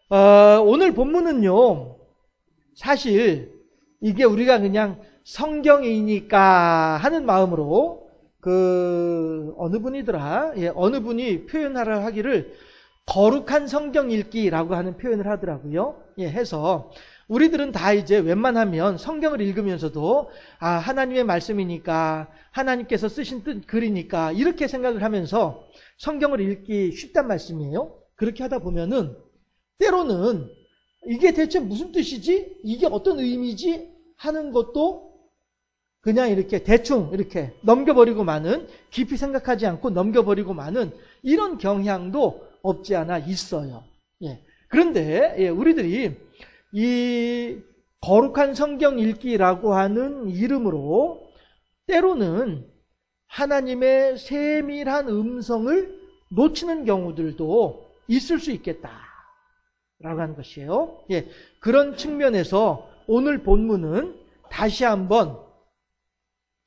오늘 본문은요, 사실 이게 우리가 그냥 성경이니까 하는 마음으로 어느 분이더라? 예, 어느 분이 표현하라 하기를 거룩한 성경 읽기라고 하는 표현을 하더라고요. 예, 해서 우리들은 다 이제 웬만하면 성경을 읽으면서도 하나님의 말씀이니까 하나님께서 쓰신 글이니까 이렇게 생각을 하면서 성경을 읽기 쉽단 말씀이에요. 그렇게 하다 보면은 때로는 이게 대체 무슨 뜻이지? 이게 어떤 의미지? 하는 것도 그냥 이렇게 대충 이렇게 넘겨버리고 마는, 깊이 생각하지 않고 넘겨버리고 마는 이런 경향도 없지 않아 있어요. 예. 그런데 우리들이 이 거룩한 성경 읽기라고 하는 이름으로 때로는 하나님의 세밀한 음성을 놓치는 경우들도 있을 수 있겠다라고 하는 것이에요. 예. 그런 측면에서 오늘 본문은 다시 한번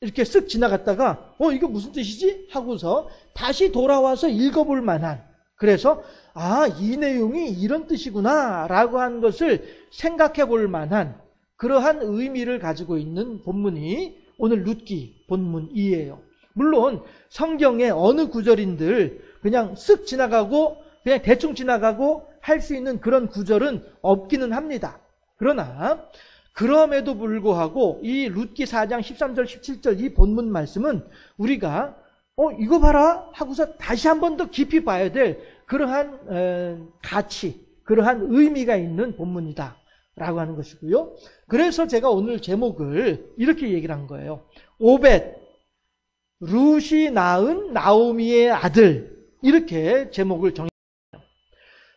이렇게 쓱 지나갔다가 이거 무슨 뜻이지? 하고서 다시 돌아와서 읽어볼 만한, 그래서 이 내용이 이런 뜻이구나 라고 하는 것을 생각해 볼 만한 그러한 의미를 가지고 있는 본문이 오늘 룻기 본문이에요. 물론 성경의 어느 구절인들 그냥 쓱 지나가고 그냥 대충 지나가고 할 수 있는 그런 구절은 없기는 합니다. 그러나 그럼에도 불구하고 이 룻기 4장 13절 17절 이 본문 말씀은 우리가 이거 봐라 하고서 다시 한 번 더 깊이 봐야 될 그러한 가치, 그러한 의미가 있는 본문이다 라고 하는 것이고요. 그래서 제가 오늘 제목을 이렇게 얘기를 한 거예요. 오벳, 룻이 낳은 나오미의 아들, 이렇게 제목을 정했어요.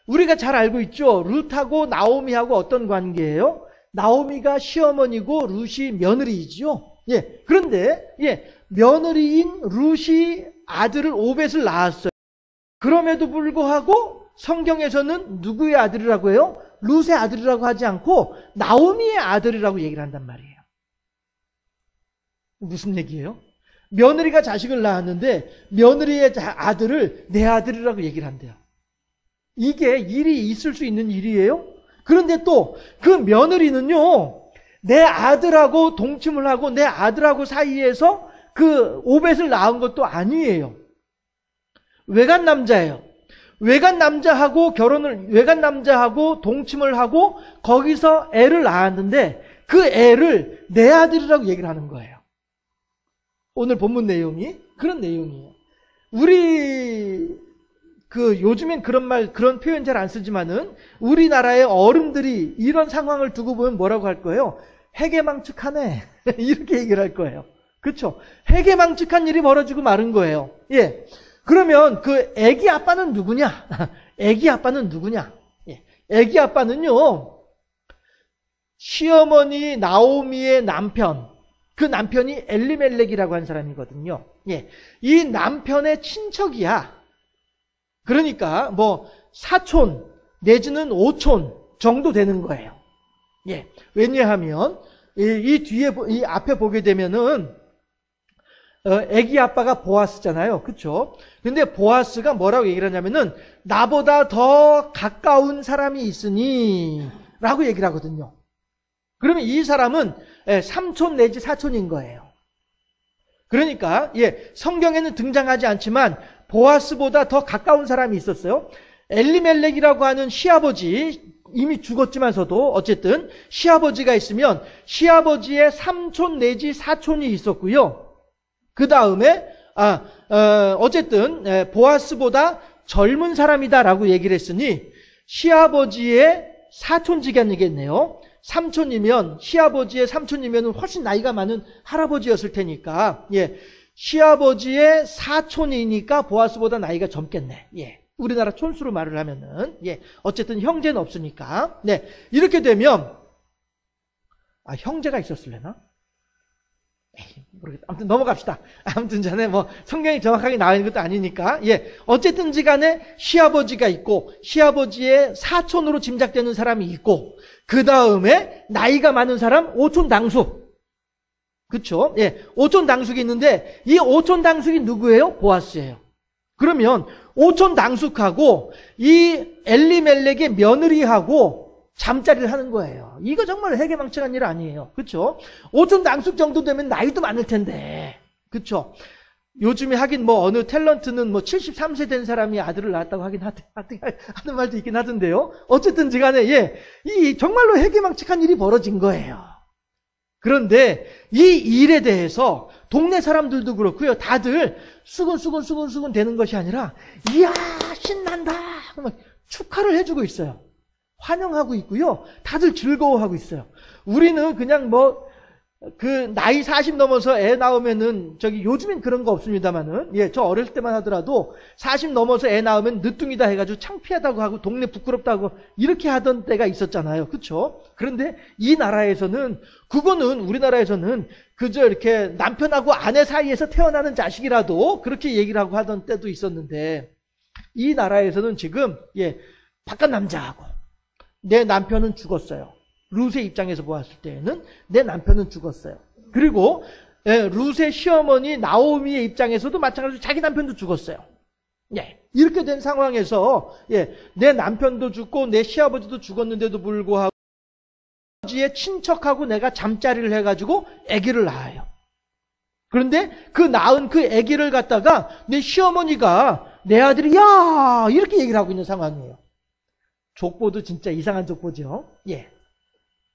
우리가 잘 알고 있죠. 룻하고 나오미하고 어떤 관계예요? 나오미가 시어머니고 룻이 며느리이죠. 예. 그런데 며느리인 룻이 아들을 오벳을 낳았어요. 그럼에도 불구하고 성경에서는 누구의 아들이라고 해요? 룻의 아들이라고 하지 않고 나오미의 아들이라고 얘기를 한단 말이에요. 무슨 얘기예요? 며느리가 자식을 낳았는데 며느리의 아들을 내 아들이라고 얘기를 한대요. 이게 일이 있을 수 있는 일이에요? 그런데 또 그 며느리는요, 내 아들하고 동침을 하고 내 아들하고 사이에서 그 오벳을 낳은 것도 아니에요. 외간 남자예요. 외간 남자하고 동침을 하고 거기서 애를 낳았는데 그 애를 내 아들이라고 얘기를 하는 거예요. 오늘 본문 내용이 그런 내용이에요. 우리 요즘엔 그런 표현 잘 안 쓰지만은 우리나라의 어른들이 이런 상황을 두고 보면 뭐라고 할 거예요? 해괴망측하네. 이렇게 얘기를 할 거예요. 그렇죠? 해괴망측한 일이 벌어지고 마른 거예요. 예. 그러면 그 애기 아빠는 누구냐? 애기 아빠는 누구냐? 예. 애기 아빠는요, 시어머니 나오미의 남편, 그 남편이 엘리멜렉이라고 한 사람이거든요. 예. 이 남편의 친척이야. 그러니까 사촌 내지는 오촌 정도 되는 거예요. 예. 왜냐하면 이 앞에 보게 되면은 애기 아빠가 보아스잖아요. 그렇죠? 근데 보아스가 뭐라고 얘기를 하냐면은 나보다 더 가까운 사람이 있으니 라고 얘기를 하거든요. 그러면 이 사람은 삼촌 내지 사촌인 거예요. 그러니까 성경에는 등장하지 않지만 보아스보다 더 가까운 사람이 있었어요. 엘리멜렉이라고 하는 시아버지, 이미 죽었지만서도 어쨌든 시아버지가 있으면 시아버지의 삼촌 내지 사촌이 있었고요. 그 다음에 어쨌든 보아스보다 젊은 사람이다라고 얘기를 했으니 시아버지의 사촌지간이겠네요. 삼촌이면, 시아버지의 삼촌이면 훨씬 나이가 많은 할아버지였을 테니까, 시아버지의 사촌이니까 보아스보다 나이가 젊겠네. 우리나라 촌수로 말을 하면은, 어쨌든 형제는 없으니까, 이렇게 되면, 형제가 있었을래나? 모르겠다. 아무튼 넘어갑시다. 아무튼 전에 성경이 정확하게 나와 있는 것도 아니니까, 어쨌든지 간에 시아버지가 있고, 시아버지의 사촌으로 짐작되는 사람이 있고, 그 다음에 나이가 많은 사람, 오촌 당숙. 그쵸? 오촌 당숙이 있는데, 이 오촌 당숙이 누구예요? 보아스예요. 그러면 오촌 당숙하고 이 엘리멜렉의 며느리하고 잠자리를 하는 거예요. 이거 정말 회개망측한 일 아니에요. 그렇죠? 오촌 당숙 정도 되면 나이도 많을 텐데. 그렇죠? 요즘에 하긴 뭐 어느 탤런트는 뭐 73세 된 사람이 아들을 낳았다고 하긴 하는 말도 있긴 하던데요. 어쨌든지 간에 이 정말로 회개망측한 일이 벌어진 거예요. 그런데 이 일에 대해서 동네 사람들도 그렇고요. 다들 수근수근 되는 것이 아니라 이야 신난다 막 축하를 해주고 있어요. 환영하고 있고요. 다들 즐거워하고 있어요. 우리는 그냥 뭐 그 나이 40 넘어서 애 낳으면은 요즘엔 그런 거 없습니다만은 저 어렸을 때만 하더라도 40 넘어서 애 낳으면 늦둥이다 해가지고 창피하다고 하고 동네 부끄럽다고 이렇게 하던 때가 있었잖아요. 그렇죠? 그런데 이 나라에서는 그거는 우리나라에서는 그저 이렇게 남편하고 아내 사이에서 태어나는 자식이라도 그렇게 얘기를 하고 하던 때도 있었는데 이 나라에서는 지금 바깥 남자하고 내 남편은 죽었어요. 룻의 입장에서 보았을 때는 내 남편은 죽었어요. 그리고 룻의 시어머니 나오미의 입장에서도 마찬가지로 자기 남편도 죽었어요. 이렇게 된 상황에서 내 남편도 죽고 내 시아버지도 죽었는데도 불구하고 아버지의 친척하고 내가 잠자리를 해가지고 아기를 낳아요. 그런데 그 낳은 그 아기를 갖다가 내 시어머니가 내 아들이야 이렇게 얘기를 하고 있는 상황이에요. 족보도 진짜 이상한 족보죠.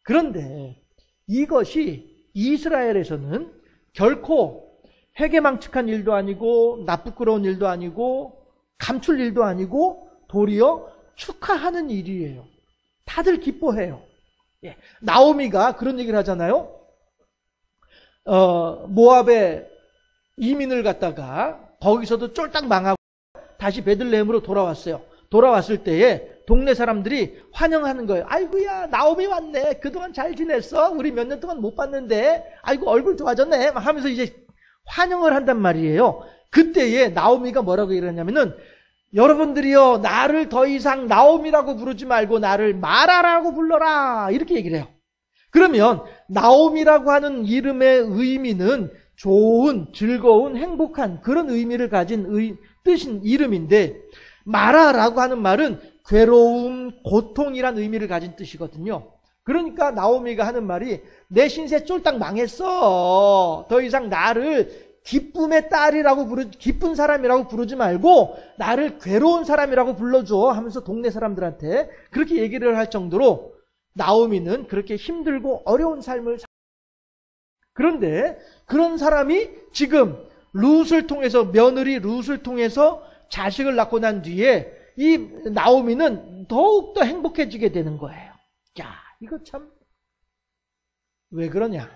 그런데 이것이 이스라엘에서는 결코 회개망측한 일도 아니고 나쁘끄러운 일도 아니고 감출 일도 아니고 도리어 축하하는 일이에요. 다들 기뻐해요. 나오미가 그런 얘기를 하잖아요. 모압에 이민을 갔다가 거기서도 쫄딱 망하고 다시 베들레헴으로 돌아왔어요. 돌아왔을 때에 동네 사람들이 환영하는 거예요. 아이고야 나오미 왔네. 그동안 잘 지냈어? 우리 몇 년 동안 못 봤는데 아이고 얼굴 좋아졌네 하면서 이제 환영을 한단 말이에요. 그때에 나오미가 뭐라고 얘기를 하냐면은 여러분들이요 나를 더 이상 나오미라고 부르지 말고 나를 마라라고 불러라 이렇게 얘기를 해요. 그러면 나오미라고 하는 이름의 의미는 좋은, 즐거운, 행복한 그런 의미를 가진 뜻인 이름인데 마라라고 하는 말은 괴로움, 고통이란 의미를 가진 뜻이거든요. 그러니까 나오미가 하는 말이 내 신세 쫄딱 망했어. 더 이상 나를 기쁨의 딸이라고 기쁜 사람이라고 부르지 말고 나를 괴로운 사람이라고 불러줘 하면서 동네 사람들한테 그렇게 얘기를 할 정도로 나오미는 그렇게 힘들고 어려운 삶을 그런데 그런 사람이 지금 룻을 통해서 며느리 룻을 통해서 자식을 낳고 난 뒤에 이 나오미는 더욱더 행복해지게 되는 거예요. 야, 이거 참 왜 그러냐?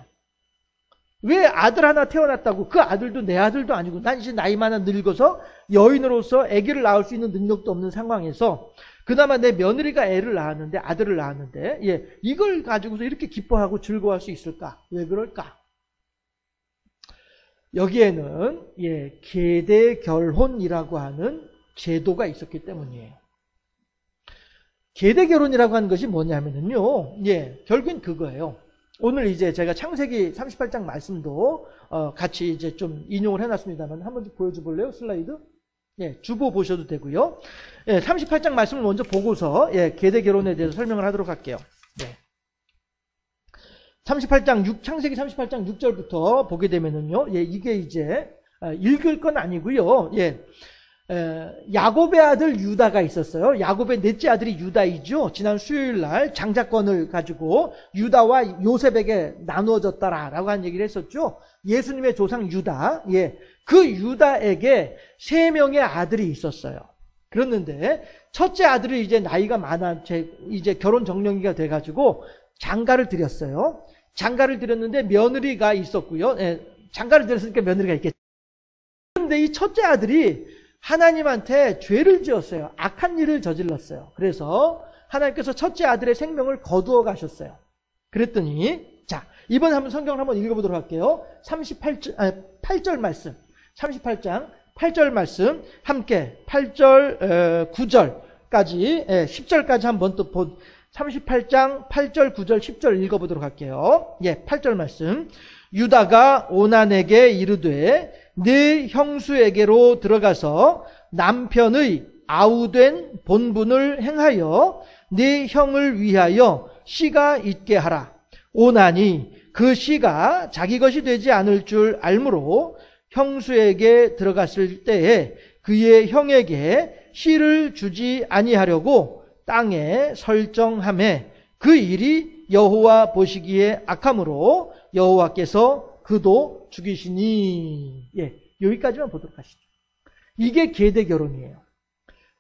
왜 아들 하나 태어났다고 그 아들도 내 아들도 아니고 난 이제 나이 많아 늙어서 여인으로서 아기를 낳을 수 있는 능력도 없는 상황에서 그나마 내 며느리가 아들을 낳았는데 이걸 가지고서 이렇게 기뻐하고 즐거워할 수 있을까? 왜 그럴까? 여기에는 계대결혼이라고 하는 제도가 있었기 때문이에요. 계대결혼이라고 하는 것이 뭐냐면요, 결국엔 그거예요. 오늘 이제 제가 창세기 38장 말씀도 같이 이제 좀 인용을 해놨습니다만 한번 좀 보여줘 볼래요? 슬라이드? 주보 보셔도 되고요. 38장 말씀을 먼저 보고서 계대결혼에 대해서 설명을 하도록 할게요. 38장 창세기 38장 6절부터 보게 되면은요, 이게 이제 읽을 건 아니고요. 야곱의 아들 유다가 있었어요. 야곱의 넷째 아들이 유다이죠. 지난 수요일 날 장자권을 가지고 유다와 요셉에게 나누어졌다라고 하는 얘기를 했었죠. 예수님의 조상 유다. 그 유다에게 3명의 아들이 있었어요. 그랬는데 첫째 아들이 이제 나이가 많아 이제 결혼 정령기가 돼 가지고 장가를 드렸어요. 장가를 드렸는데 며느리가 있었고요. 장가를 드렸으니까 며느리가 있겠죠. 그런데 이 첫째 아들이 하나님한테 죄를 지었어요. 악한 일을 저질렀어요. 그래서 하나님께서 첫째 아들의 생명을 거두어 가셨어요. 그랬더니 자, 이번에 한번 성경을 한번 읽어보도록 할게요. 8절 말씀, 38장 8절 말씀 함께 8절 9절까지 10절까지 한번 또 38장 8절 9절 10절 읽어보도록 할게요. 8절 말씀. 유다가 오난에게 이르되 네 형수에게로 들어가서 남편의 아우된 본분을 행하여 네 형을 위하여 씨가 있게 하라. 오나니 그 씨가 자기 것이 되지 않을 줄 알므로 형수에게 들어갔을 때에 그의 형에게 씨를 주지 아니하려고 땅에 설정하매 그 일이 여호와 보시기에 악함으로 여호와께서 그도 죽이시니. 여기까지만 보도록 하시죠. 이게 계대 결혼이에요.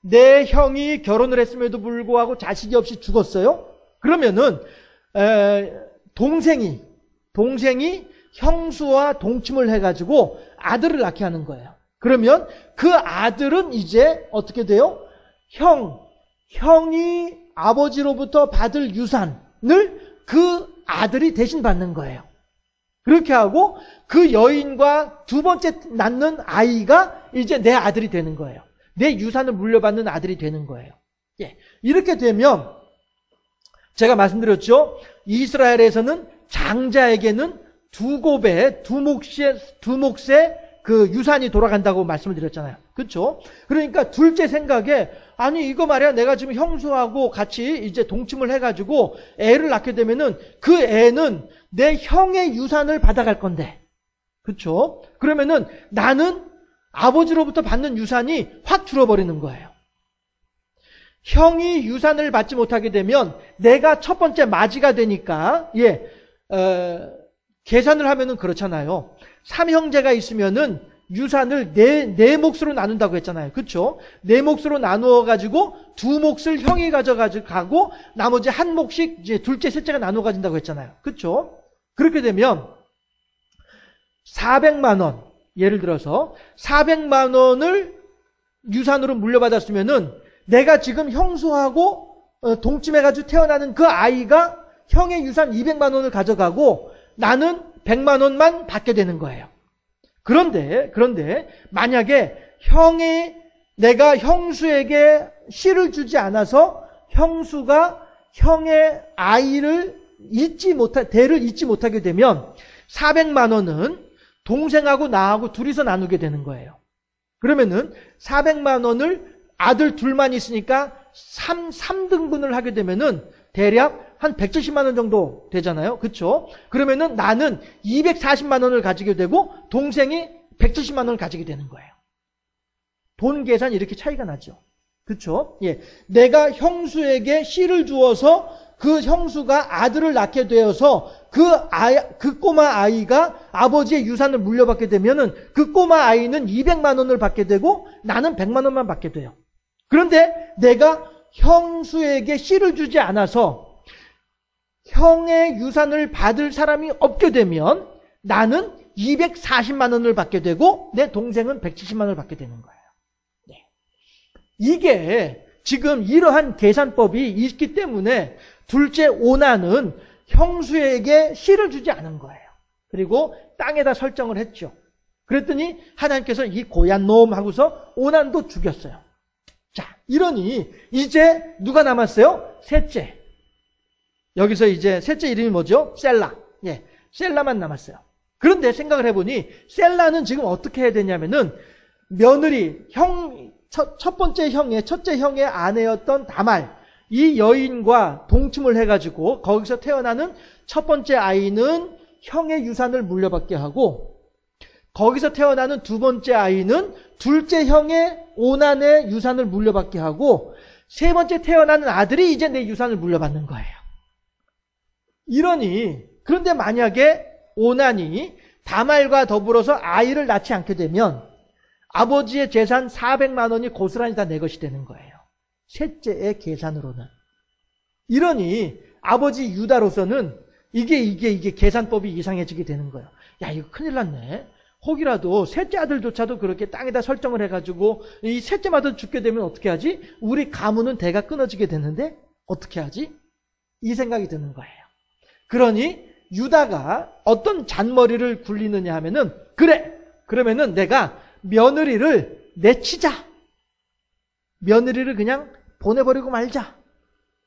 내 형이 결혼을 했음에도 불구하고 자식이 없이 죽었어요. 그러면은 동생이 형수와 동침을 해가지고 아들을 낳게 하는 거예요. 그러면 그 아들은 이제 어떻게 돼요? 형이 아버지로부터 받을 유산을 그 아들이 대신 받는 거예요. 그렇게 하고 그 여인과 두 번째 낳는 아이가 이제 내 아들이 되는 거예요. 내 유산을 물려받는 아들이 되는 거예요. 이렇게 되면 제가 말씀드렸죠. 이스라엘에서는 장자에게는 두 몫의 그 유산이 돌아간다고 말씀을 드렸잖아요. 그렇죠? 그러니까 둘째 생각에 아니 이거 말이야 내가 지금 형수하고 같이 이제 동침을 해가지고 애를 낳게 되면은 그 애는 내 형의 유산을 받아갈 건데, 그렇죠? 그러면은 나는 아버지로부터 받는 유산이 확 줄어버리는 거예요. 형이 유산을 받지 못하게 되면 내가 첫 번째 맞이가 되니까 계산을 하면은 그렇잖아요. 삼형제가 있으면은 유산을 네 몫으로 나눈다고 했잖아요. 그렇죠? 네 몫으로 나누어 가지고 두 몫을 형이 가져가고 나머지 한 몫씩 이제 둘째, 셋째가 나누어 가진다고 했잖아요. 그렇죠? 그렇게 되면 400만 원, 예를 들어서 400만 원을 유산으로 물려받았으면은 내가 지금 형수하고 동침해가지고 태어나는 그 아이가 형의 유산 200만 원을 가져가고 나는 100만 원만 받게 되는 거예요. 그런데 만약에 내가 형수에게 씨를 주지 않아서 형수가 형의 대를 잊지 못하게 되면 400만 원은 동생하고 나하고 둘이서 나누게 되는 거예요. 그러면은 400만 원을 아들 둘만 있으니까 3등분을 하게 되면은 대략 한 170만 원 정도 되잖아요. 그렇죠? 그러면은 나는 240만 원을 가지게 되고 동생이 170만 원을 가지게 되는 거예요. 돈 계산이 이렇게 차이가 나죠. 그렇죠? 내가 형수에게 씨를 주어서 그 형수가 아들을 낳게 되어서 그 꼬마 아이가 아버지의 유산을 물려받게 되면은 그 꼬마 아이는 200만 원을 받게 되고 나는 100만 원만 받게 돼요. 그런데 내가 형수에게 씨를 주지 않아서 형의 유산을 받을 사람이 없게 되면 나는 240만 원을 받게 되고 내 동생은 170만 원을 받게 되는 거예요. 이게 지금 이러한 계산법이 있기 때문에 둘째 오난은 형수에게 씨를 주지 않은 거예요. 그리고 땅에다 설정을 했죠. 그랬더니 하나님께서 이 고얀 놈 하고서 오난도 죽였어요. 자, 이러니 이제 누가 남았어요? 셋째. 여기서 이제 셋째 이름이 뭐죠? 셀라. 셀라만 남았어요. 그런데 생각을 해보니 셀라는 지금 어떻게 해야 되냐면은 며느리, 첫 번째 형의, 첫째 형의 아내였던 다말, 이 여인과 동침을 해가지고 거기서 태어나는 첫 번째 아이는 형의 유산을 물려받게 하고 거기서 태어나는 두 번째 아이는 둘째 형의 오난의 유산을 물려받게 하고 세 번째 태어나는 아들이 이제 내 유산을 물려받는 거예요. 이러니 그런데 만약에 오난이 다말과 더불어서 아이를 낳지 않게 되면 아버지의 재산 400만 원이 고스란히 다 내 것이 되는 거예요. 셋째의 계산으로는. 이러니 아버지 유다로서는 이게 계산법이 이상해지게 되는 거예요. 야, 이거 큰일 났네. 혹이라도 셋째 아들조차도 그렇게 땅에다 설정을 해가지고 이 셋째 아들 죽게 되면 어떻게 하지? 우리 가문은 대가 끊어지게 되는데 어떻게 하지? 이 생각이 드는 거예요. 그러니 유다가 어떤 잔머리를 굴리느냐 하면은 그러면은 내가 며느리를 내치자. 며느리를 그냥 보내버리고 말자.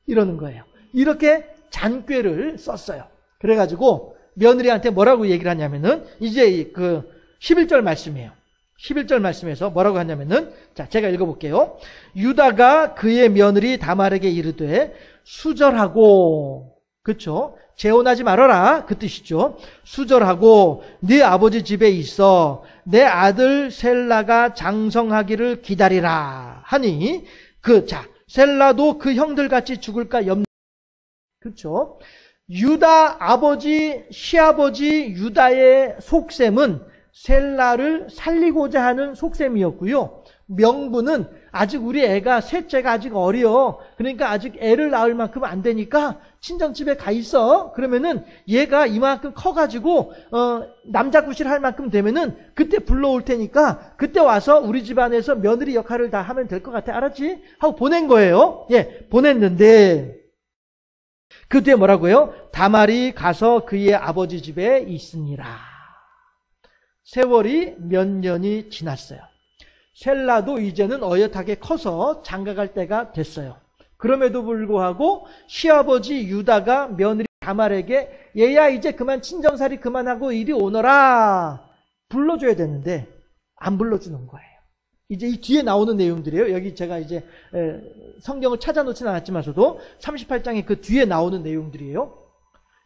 이러는 거예요. 이렇게 잔꾀를 썼어요. 그래가지고 며느리한테 뭐라고 얘기를 하냐면은 이제 그 11절 말씀이에요. 11절 말씀에서 뭐라고 하냐면은, 자, 제가 읽어볼게요. 유다가 그의 며느리 다말에게 이르되 수절하고, 그렇죠? 재혼하지 말아라, 그 뜻이죠. 수절하고 네 아버지 집에 있어 내 아들 셀라가 장성하기를 기다리라 하니, 셀라도 그 형들 같이 죽을까 염려. 그렇죠? 유다 아버지, 시아버지 유다의 속셈은 셀라를 살리고자 하는 속셈이었고요. 명분은 아직 우리 애가 셋째가 아직 어려. 그러니까 아직 애를 낳을 만큼 안 되니까 친정집에 가 있어. 그러면은 얘가 이만큼 커가지고 남자 구실 할 만큼 되면은 그때 불러올 테니까 그때 와서 우리 집안에서 며느리 역할을 다 하면 될 것 같아. 알았지? 하고 보낸 거예요. 예, 보냈는데 그 뒤에 뭐라고요? 다말이 가서 그의 아버지 집에 있으니라. 세월이 몇 년이 지났어요. 셀라도 이제는 어엿하게 커서 장가갈 때가 됐어요. 그럼에도 불구하고 시아버지 유다가 며느리 다말에게 얘야 이제 그만 친정살이 그만하고 이리 오너라 불러줘야 되는데 안 불러주는 거예요. 이제 이 뒤에 나오는 내용들이에요. 여기 제가 이제 성경을 찾아놓지는 않았지만서도 38장에 그 뒤에 나오는 내용들이에요.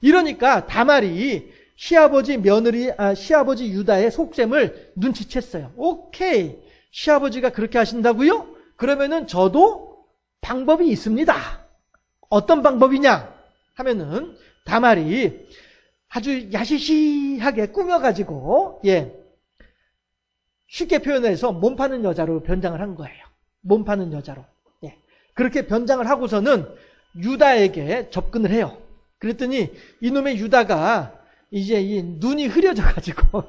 이러니까 다말이 시아버지 유다의 속셈을 눈치챘어요. 오케이, 시아버지가 그렇게 하신다고요? 그러면은 저도 방법이 있습니다. 어떤 방법이냐 하면은 다말이 아주 야시시하게 꾸며가지고 쉽게 표현해서 몸 파는 여자로 변장을 한 거예요. 몸 파는 여자로. 그렇게 변장을 하고서는 유다에게 접근을 해요. 그랬더니 이놈의 유다가 이제 이 눈이 흐려져가지고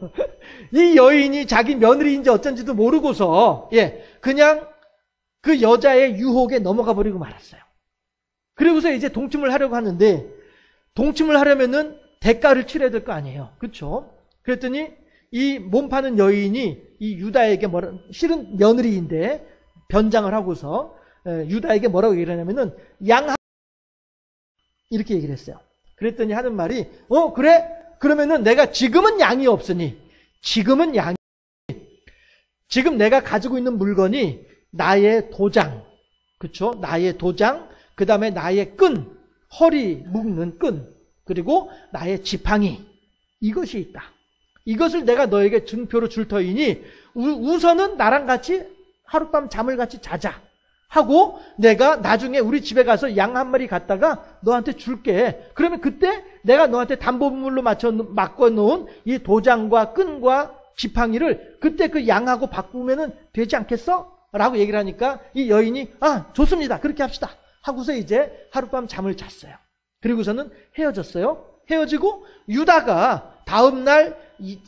이 여인이 자기 며느리인지 어쩐지도 모르고서 그냥 그 여자의 유혹에 넘어가 버리고 말았어요. 그리고서 이제 동침을 하려고 하는데 동침을 하려면은 대가를 치러야 될 거 아니에요. 그렇죠? 그랬더니 이 몸 파는 여인이 이 유다에게 실은 며느리인데 변장을 하고서 유다에게 뭐라고 얘기를 하냐면은 양 이렇게 얘기를 했어요. 그랬더니 하는 말이 그래? 그러면은 내가 지금은 양이 없으니 지금 내가 가지고 있는 물건이 나의 도장, 그렇죠? 나의 도장, 그 다음에 나의 끈, 허리 묶는 끈, 그리고 나의 지팡이, 이것이 있다. 이것을 내가 너에게 증표로 줄 터이니 우선은 나랑 같이 하룻밤 잠을 같이 자자 하고 내가 나중에 우리 집에 가서 양 한 마리 갖다가 너한테 줄게. 그러면 그때 내가 너한테 담보물로 맡겨놓은 이 도장과 끈과 지팡이를 그때 그 양하고 바꾸면은 되지 않겠어? 라고 얘기를 하니까 이 여인이 좋습니다. 그렇게 합시다. 하고서 이제 하룻밤 잠을 잤어요. 그리고서는 헤어졌어요. 헤어지고 유다가 다음날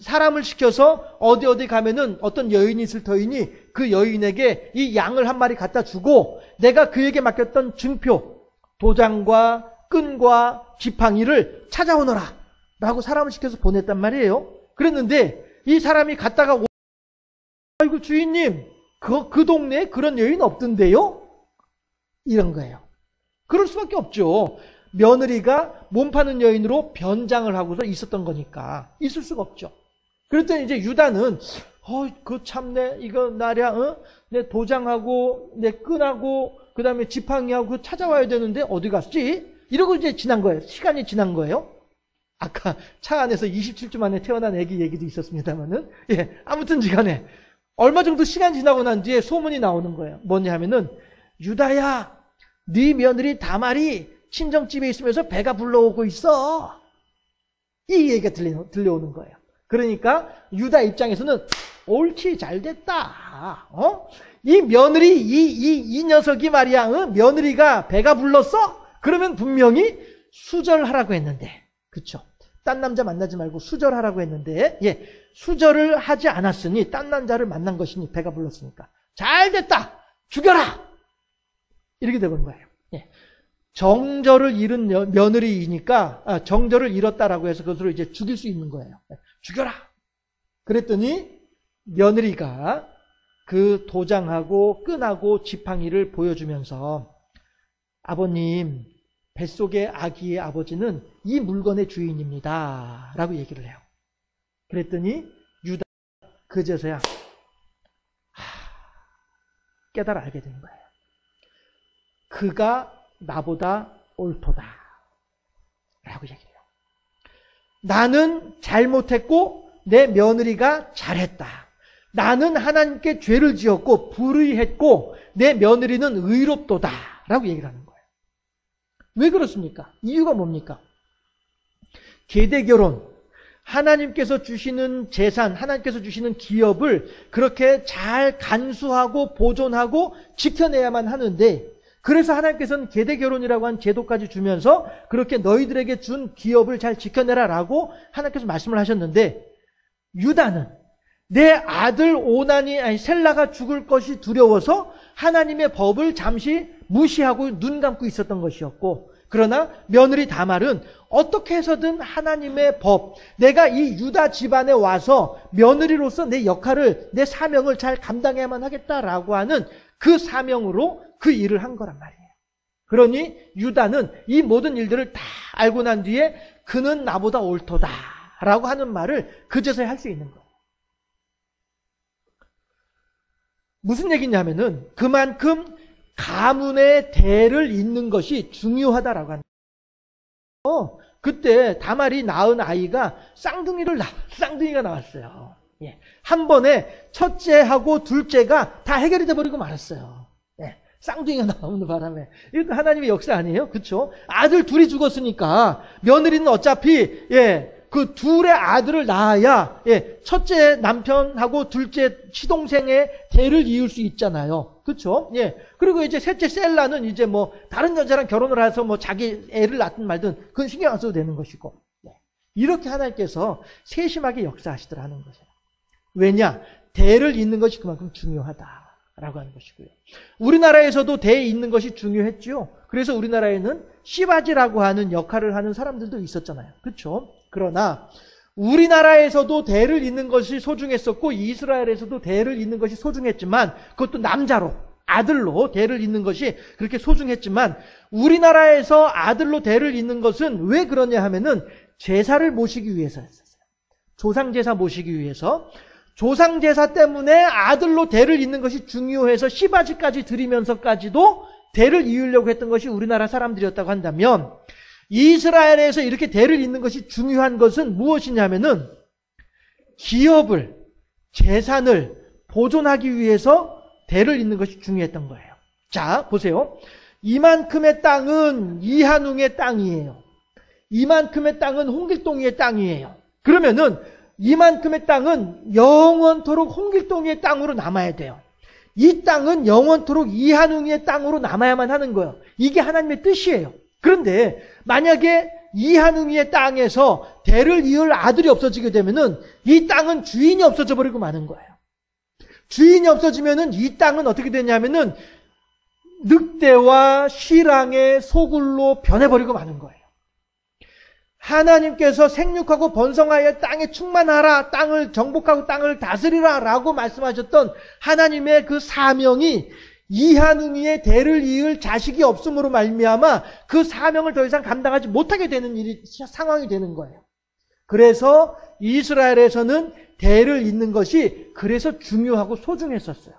사람을 시켜서 어디 가면은 어떤 여인이 있을 터이니 그 여인에게 이 양을 한 마리 갖다 주고 내가 그에게 맡겼던 증표, 도장과 끈과 지팡이를 찾아오너라 라고 사람을 시켜서 보냈단 말이에요. 그랬는데 이 사람이 갔다가 아이고 주인님 그 동네에 그런 여인 없던데요? 이런 거예요. 그럴 수밖에 없죠. 며느리가 몸 파는 여인으로 변장을 하고서 있었던 거니까 있을 수가 없죠. 그랬더니 이제 유다는 그 참내 이거 나랴 내 도장하고 내 끈하고 그 다음에 지팡이하고 찾아와야 되는데 어디 갔지? 이러고 이제 지난 거예요. 시간이 지난 거예요. 아까 차 안에서 27주 만에 태어난 애기 얘기도 있었습니다만은 아무튼지간에 얼마 정도 시간 지나고 난 뒤에 소문이 나오는 거예요. 뭐냐 하면은 유다야, 네 며느리 다말이 친정집에 있으면서 배가 불러오고 있어. 이 얘기가 들려오는 거예요. 그러니까 유다 입장에서는 옳지 잘됐다. 이 며느리 이 녀석이 말이야. 며느리가 배가 불렀어? 그러면 분명히 수절하라고 했는데, 그렇죠? 딴 남자 만나지 말고 수절하라고 했는데 수절을 하지 않았으니 딴 남자를 만난 것이니 배가 불렀으니까 잘됐다. 죽여라. 이렇게 되는 거예요. 정절을 잃은 며느리이니까 정절을 잃었다라고 해서 그것으로 이제 죽일 수 있는 거예요. 죽여라. 그랬더니 며느리가 그 도장하고 끈하고 지팡이를 보여주면서 아버님, 뱃속의 아기의 아버지는 이 물건의 주인입니다 라고 얘기를 해요. 그랬더니 유다 그제서야 깨달아 알게 된 거예요. 그가 나보다 옳도다 라고 얘기해요. 나는 잘못했고 내 며느리가 잘했다. 나는 하나님께 죄를 지었고 불의했고 내 며느리는 의롭도다 라고 얘기를 하는 거예요. 왜 그렇습니까? 이유가 뭡니까? 계대결혼, 하나님께서 주시는 재산, 하나님께서 주시는 기업을 그렇게 잘 간수하고 보존하고 지켜내야만 하는데, 그래서 하나님께서는 계대결혼이라고 한 제도까지 주면서 그렇게 너희들에게 준 기업을 잘 지켜내라 라고 하나님께서 말씀을 하셨는데, 유다는 내 아들 셀라가 죽을 것이 두려워서 하나님의 법을 잠시 무시하고 눈 감고 있었던 것이었고, 그러나 며느리 다말은 어떻게 해서든 하나님의 법, 내가 이 유다 집안에 와서 며느리로서 내 역할을, 내 사명을 잘 감당해야만 하겠다라고 하는 그 사명으로 그 일을 한 거란 말이에요. 그러니 유다는 이 모든 일들을 다 알고 난 뒤에 그는 나보다 옳도다 라고 하는 말을 그제서야 할 수 있는 거예요. 무슨 얘기냐면은 그만큼 가문의 대를 잇는 것이 중요하다라고 하는 거예요. 그때 다말이 낳은 아이가 쌍둥이가 나왔어요. 예. 한 번에 첫째하고 둘째가 다 해결이 돼버리고 말았어요. 예. 쌍둥이가 나오는 바람에. 이것도 하나님의 역사 아니에요? 그렇죠? 아들 둘이 죽었으니까 며느리는 어차피 그 둘의 아들을 낳아야 첫째 남편하고 둘째 시동생의 대를 이을 수 있잖아요. 그렇죠? 그리고 이제 셋째 셀라는 이제 뭐 다른 여자랑 결혼을 해서 뭐 자기 애를 낳든 말든 그건 신경 안 써도 되는 것이고. 이렇게 하나님께서 세심하게 역사하시더라는 거죠. 왜냐? 대를 잇는 것이 그만큼 중요하다라고 하는 것이고요. 우리나라에서도 대에 잇는 것이 중요했죠. 그래서 우리나라에는 씨바지라고 하는 역할을 하는 사람들도 있었잖아요. 그렇죠? 그러나 우리나라에서도 대를 잇는 것이 소중했었고 이스라엘에서도 대를 잇는 것이 소중했지만, 그것도 남자로 아들로 대를 잇는 것이 그렇게 소중했지만, 우리나라에서 아들로 대를 잇는 것은 왜 그러냐 하면은 제사를 모시기 위해서였었어요. 조상제사 모시기 위해서. 조상제사 때문에 아들로 대를 잇는 것이 중요해서 시바지까지 드리면서까지도 대를 이으려고 했던 것이 우리나라 사람들이었다고 한다면, 이스라엘에서 이렇게 대를 잇는 것이 중요한 것은 무엇이냐면은 기업을, 재산을 보존하기 위해서 대를 잇는 것이 중요했던 거예요. 자, 보세요. 이만큼의 땅은 이한웅의 땅이에요. 이만큼의 땅은 홍길동이의 땅이에요. 그러면은 이만큼의 땅은 영원토록 홍길동이의 땅으로 남아야 돼요. 이 땅은 영원토록 이한웅의 땅으로 남아야만 하는 거예요. 이게 하나님의 뜻이에요. 그런데 만약에 이한웅이의 땅에서 대를 이을 아들이 없어지게 되면은 이 땅은 주인이 없어져 버리고 마는 거예요. 주인이 없어지면은 이 땅은 어떻게 되냐면은 늑대와 시랑의 소굴로 변해버리고 마는 거예요. 하나님께서 생육하고 번성하여 땅에 충만하라, 땅을 정복하고 땅을 다스리라 라고 말씀하셨던 하나님의 그 사명이 이한웅이의 대를 이을 자식이 없음으로 말미암아 그 사명을 더 이상 감당하지 못하게 되는 상황이 되는 거예요. 그래서 이스라엘에서는 대를 잇는 것이 그래서 중요하고 소중했었어요.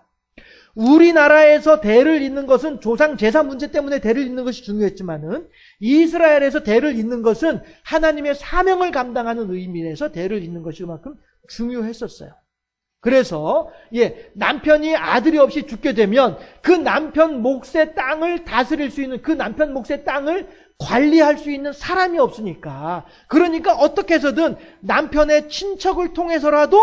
우리나라에서 대를 잇는 것은 조상 제사 문제 때문에 대를 잇는 것이 중요했지만은 이스라엘에서 대를 잇는 것은 하나님의 사명을 감당하는 의미에서 대를 잇는 것이 그만큼 중요했었어요. 그래서 남편이 아들이 없이 죽게 되면 그 남편 몫의 땅을 다스릴 수 있는, 그 남편 몫의 땅을 관리할 수 있는 사람이 없으니까, 그러니까 어떻게 해서든 남편의 친척을 통해서라도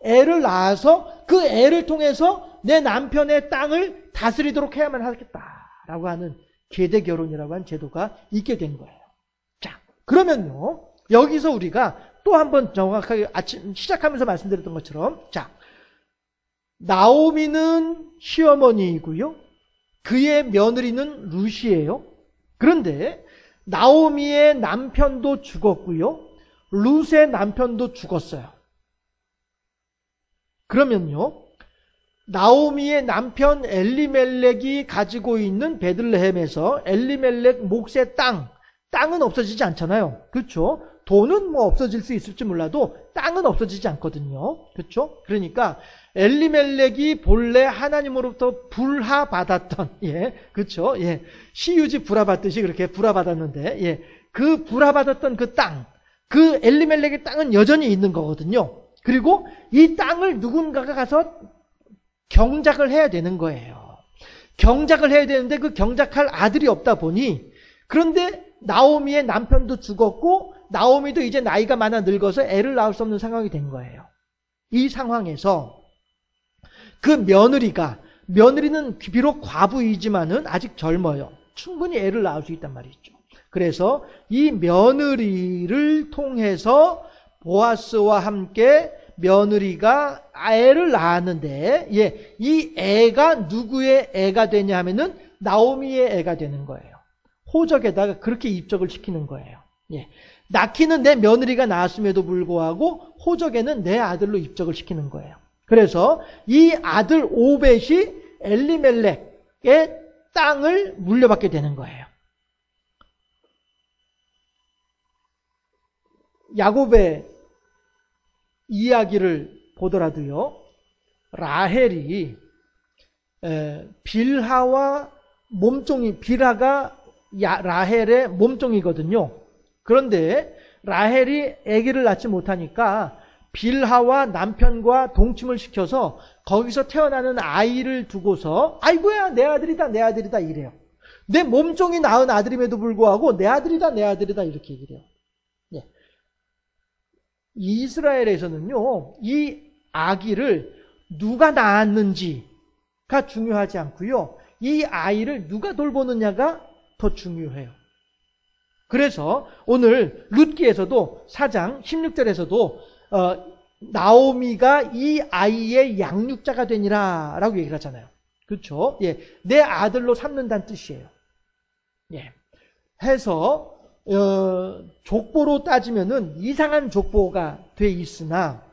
애를 낳아서 그 애를 통해서 내 남편의 땅을 다스리도록 해야만 하겠다라고 하는 계대결혼이라고 하는 제도가 있게 된 거예요. 자, 그러면요, 여기서 우리가 또 한번 정확하게 아침 시작하면서 말씀드렸던 것처럼, 자, 나오미는 시어머니이고요, 그의 며느리는 룻이에요. 그런데 나오미의 남편도 죽었고요, 룻의 남편도 죽었어요. 그러면요, 나오미의 남편 엘리멜렉이 가지고 있는 베들레헴에서 엘리멜렉 몫의 땅은 없어지지 않잖아요. 그렇죠? 돈은 뭐 없어질 수 있을지 몰라도 땅은 없어지지 않거든요. 그렇죠? 그러니까 엘리멜렉이 본래 하나님으로부터 불하받았던, 그렇죠? 시유지 불하받듯이 그렇게 불하받았는데, 그 불하받았던 그 땅, 그 엘리멜렉의 땅은 여전히 있는 거거든요. 그리고 이 땅을 누군가가 가서 경작을 해야 되는 거예요. 경작을 해야 되는데 그 경작할 아들이 없다 보니, 그런데 나오미의 남편도 죽었고 나오미도 이제 나이가 많아 늙어서 애를 낳을 수 없는 상황이 된 거예요. 이 상황에서 그 며느리는 비록 과부이지만은 아직 젊어요. 충분히 애를 낳을 수 있단 말이죠. 그래서 이 며느리를 통해서 보아스와 함께 며느리가 애를 낳았는데, 이 애가 누구의 애가 되냐 하면은 나오미의 애가 되는 거예요. 호적에다가 그렇게 입적을 시키는 거예요. 낳기는 내 며느리가 낳았음에도 불구하고 호적에는 내 아들로 입적을 시키는 거예요. 그래서 이 아들 오벳이 엘리멜렉의 땅을 물려받게 되는 거예요. 야곱의 이야기를 보더라도요, 라헬이 빌하와 빌하가 라헬의 몸종이거든요. 그런데 라헬이 아기를 낳지 못하니까 빌하와 남편과 동침을 시켜서 거기서 태어나는 아이를 두고서 아이고야 내 아들이다 내 아들이다 이래요. 내 몸종이 낳은 아들임에도 불구하고 내 아들이다 내 아들이다 이렇게 얘기를 해요. 이스라엘에서는요, 이 아기를 누가 낳았는지가 중요하지 않고요, 이 아이를 누가 돌보느냐가 더 중요해요. 그래서 오늘 룻기에서도 4장 16절에서도 나오미가 이 아이의 양육자가 되니라 라고 얘기를 하잖아요. 그렇죠? 내 아들로 삼는다는 뜻이에요. 해서 족보로 따지면은 이상한 족보가 돼 있으나,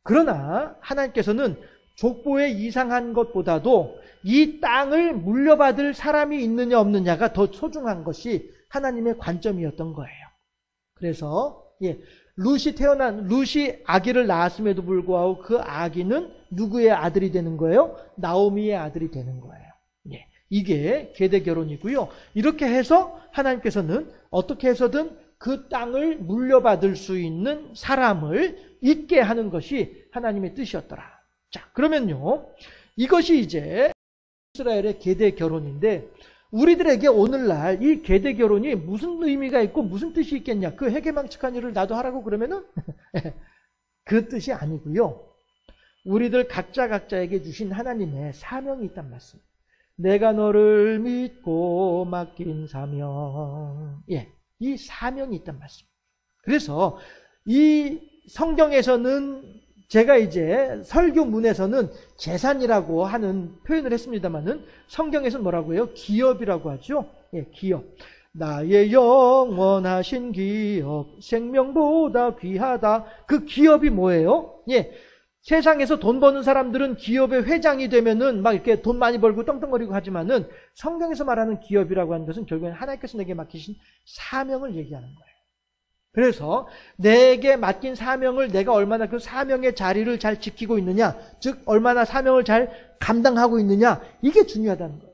그러나 하나님께서는 족보에 이상한 것보다도 이 땅을 물려받을 사람이 있느냐 없느냐가 더 소중한 것이 하나님의 관점이었던 거예요. 그래서 룻이 아기를 낳았음에도 불구하고 그 아기는 누구의 아들이 되는 거예요? 나오미의 아들이 되는 거예요. 이게 계대 결혼이고요. 이렇게 해서 하나님께서는 어떻게 해서든 그 땅을 물려받을 수 있는 사람을 있게 하는 것이 하나님의 뜻이었더라. 자, 그러면요, 이것이 이제 이스라엘의 계대 결혼인데, 우리들에게 오늘날 이 계대 결혼이 무슨 의미가 있고 무슨 뜻이 있겠냐, 그 해괴망측한 일을 나도 하라고 그러면은 그 뜻이 아니고요, 우리들 각자에게 주신 하나님의 사명이 있단 말씀. 내가 너를 믿고 맡긴 사명. 이 사명이 있단 말씀. 그래서 이 성경에서는 제가 이제 설교문에서는 재산이라고 하는 표현을 했습니다만은 성경에서는 뭐라고 해요? 기업이라고 하죠. 기업. 나의 영원하신 기업, 생명보다 귀하다. 그 기업이 뭐예요? 세상에서 돈 버는 사람들은 기업의 회장이 되면은 막 이렇게 돈 많이 벌고 떵떵거리고 하지만은 성경에서 말하는 기업이라고 하는 것은 결국엔 하나님께서 내게 맡기신 사명을 얘기하는 거예요. 그래서 내게 맡긴 사명을 내가 얼마나 그 사명의 자리를 잘 지키고 있느냐, 즉 얼마나 사명을 잘 감당하고 있느냐, 이게 중요하다는 거예요.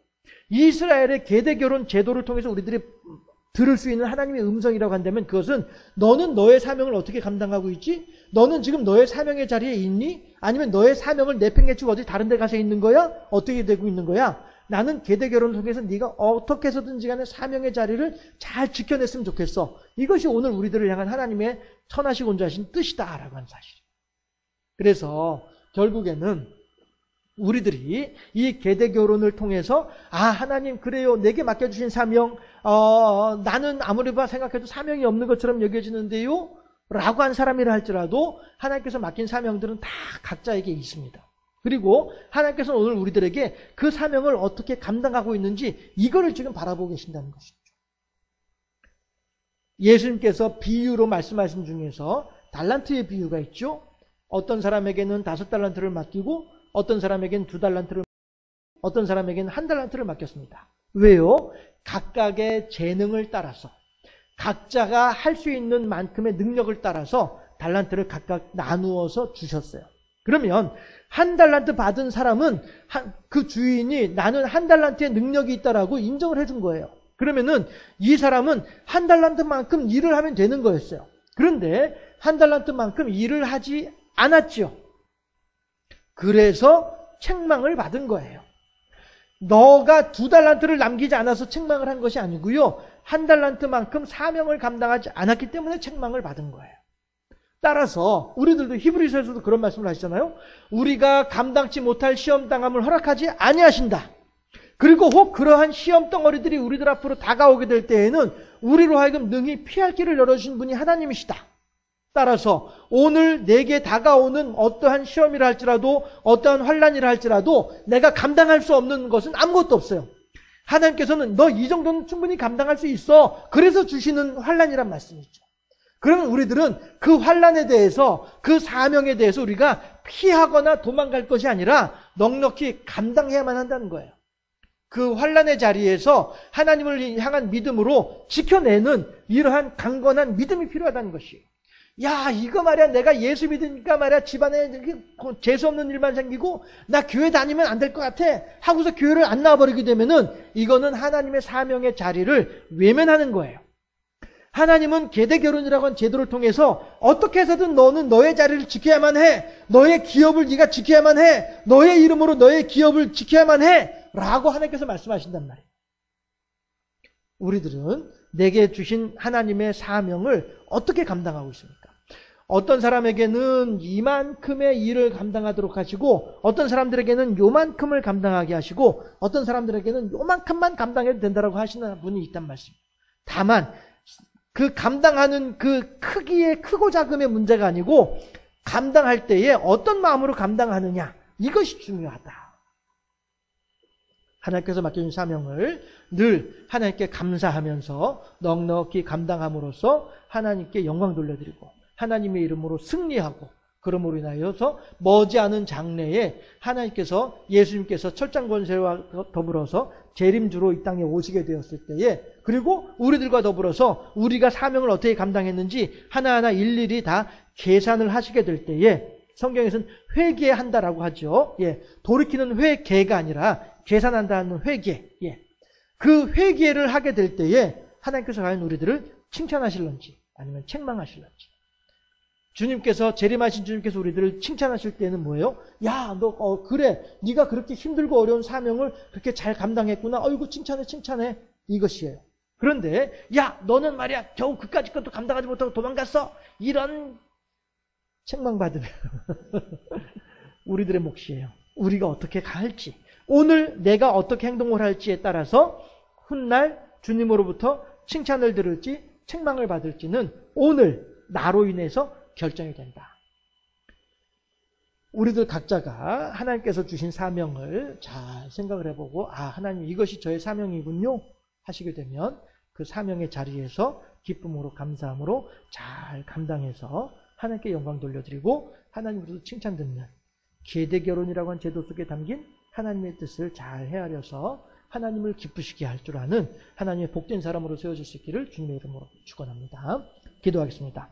이스라엘의 계대 결혼 제도를 통해서 우리들이 들을 수 있는 하나님의 음성이라고 한다면, 그것은 너는 너의 사명을 어떻게 감당하고 있지? 너는 지금 너의 사명의 자리에 있니? 아니면 너의 사명을 내팽개치고 어디 다른 데 가서 있는 거야? 어떻게 되고 있는 거야? 나는 계대 결혼을 통해서 네가 어떻게 해서든지 간에 사명의 자리를 잘 지켜냈으면 좋겠어. 이것이 오늘 우리들을 향한 하나님의 선하시고 온전하신 뜻이다라고 하는 사실. 그래서 결국에는 우리들이 이 계대 결혼을 통해서 하나님 그래요, 내게 맡겨주신 사명, 나는 아무리 생각해도 사명이 없는 것처럼 여겨지는데요 라고 한 사람이라 할지라도 하나님께서 맡긴 사명들은 다 각자에게 있습니다. 그리고 하나님께서는 오늘 우리들에게 그 사명을 어떻게 감당하고 있는지 이거를 지금 바라보고 계신다는 것이죠. 예수님께서 비유로 말씀하신 중에서 달란트의 비유가 있죠. 어떤 사람에게는 5달란트를 맡기고 어떤 사람에게는 2달란트를, 어떤 사람에게는 1달란트를 맡겼습니다. 왜요? 각각의 재능을 따라서, 각자가 할 수 있는 만큼의 능력을 따라서 달란트를 각각 나누어서 주셨어요. 그러면 한 달란트 받은 사람은 그 주인이 나는 한 달란트의 능력이 있다라고 인정을 해준 거예요. 그러면은 이 사람은 한 달란트만큼 일을 하면 되는 거였어요. 그런데 한 달란트만큼 일을 하지 않았지요. 그래서 책망을 받은 거예요. 너가 2달란트를 남기지 않아서 책망을 한 것이 아니고요. 한 달란트만큼 사명을 감당하지 않았기 때문에 책망을 받은 거예요. 따라서 우리들도 히브리서에서도 그런 말씀을 하시잖아요. 우리가 감당치 못할 시험 당함을 허락하지 아니하신다. 그리고 혹 그러한 시험 덩어리들이 우리들 앞으로 다가오게 될 때에는 우리로 하여금 능히 피할 길을 열어주신 분이 하나님이시다. 따라서 오늘 내게 다가오는 어떠한 시험이라 할지라도 어떠한 환난이라 할지라도 내가 감당할 수 없는 것은 아무것도 없어요. 하나님께서는 너 이 정도는 충분히 감당할 수 있어. 그래서 주시는 환난이란 말씀이죠. 그러면 우리들은 그 환난에 대해서 그 사명에 대해서 우리가 피하거나 도망갈 것이 아니라 넉넉히 감당해야만 한다는 거예요. 그 환난의 자리에서 하나님을 향한 믿음으로 지켜내는 이러한 강건한 믿음이 필요하다는 것이에요. 야, 이거 말이야, 내가 예수 믿으니까 말이야, 집안에 재수없는 일만 생기고 나 교회 다니면 안 될 것 같아 하고서 교회를 안 나와버리게 되면은 이거는 하나님의 사명의 자리를 외면하는 거예요. 하나님은 계대 결혼이라고 하는 제도를 통해서 어떻게 해서든 너는 너의 자리를 지켜야만 해. 너의 기업을 네가 지켜야만 해. 너의 이름으로 너의 기업을 지켜야만 해. 라고 하나님께서 말씀하신단 말이에요. 우리들은 내게 주신 하나님의 사명을 어떻게 감당하고 있습니까? 어떤 사람에게는 이만큼의 일을 감당하도록 하시고 어떤 사람들에게는 요만큼을 감당하게 하시고 어떤 사람들에게는 요만큼만 감당해도 된다고 하시는 분이 있단 말씀입니다. 다만 그 감당하는 그 크기의 크고 작음의 문제가 아니고 감당할 때에 어떤 마음으로 감당하느냐, 이것이 중요하다. 하나님께서 맡겨준 사명을 늘 하나님께 감사하면서 넉넉히 감당함으로써 하나님께 영광 돌려드리고 하나님의 이름으로 승리하고 그러므로 인하여서 머지않은 장래에 하나님께서 예수님께서 철장 권세와 더불어서 재림주로 이 땅에 오시게 되었을 때에 그리고 우리들과 더불어서 우리가 사명을 어떻게 감당했는지 하나하나 일일이 다 계산을 하시게 될 때에 성경에서는 회개한다라고 하죠. 예, 돌이키는 회개가 아니라 계산한다는 회개. 예, 그 회개를 하게 될 때에 하나님께서 과연 우리들을 칭찬하실런지 아니면 책망하실런지. 주님께서 재림하신 주님께서 우리들을 칭찬하실 때는 뭐예요? 야, 너 그래, 네가 그렇게 힘들고 어려운 사명을 그렇게 잘 감당했구나. 어이구 칭찬해. 이것이에요. 그런데 야, 너는 말이야 겨우 그까짓 것도 감당하지 못하고 도망갔어. 이런 책망받으면 우리들의 몫이에요. 우리가 어떻게 갈지, 오늘 내가 어떻게 행동을 할지에 따라서 훗날 주님으로부터 칭찬을 들을지 책망을 받을지는 오늘 나로 인해서 결정이 된다. 우리들 각자가 하나님께서 주신 사명을 잘 생각을 해보고 하나님 이것이 저의 사명이군요 하시게 되면 그 사명의 자리에서 기쁨으로 감사함으로 잘 감당해서 하나님께 영광 돌려드리고 하나님으로부터 칭찬 듣는 계대 결혼이라고 하는 제도 속에 담긴 하나님의 뜻을 잘 헤아려서 하나님을 기쁘시게 할 줄 아는 하나님의 복된 사람으로 세워질 수 있기를 주님의 이름으로 축원합니다. 기도하겠습니다.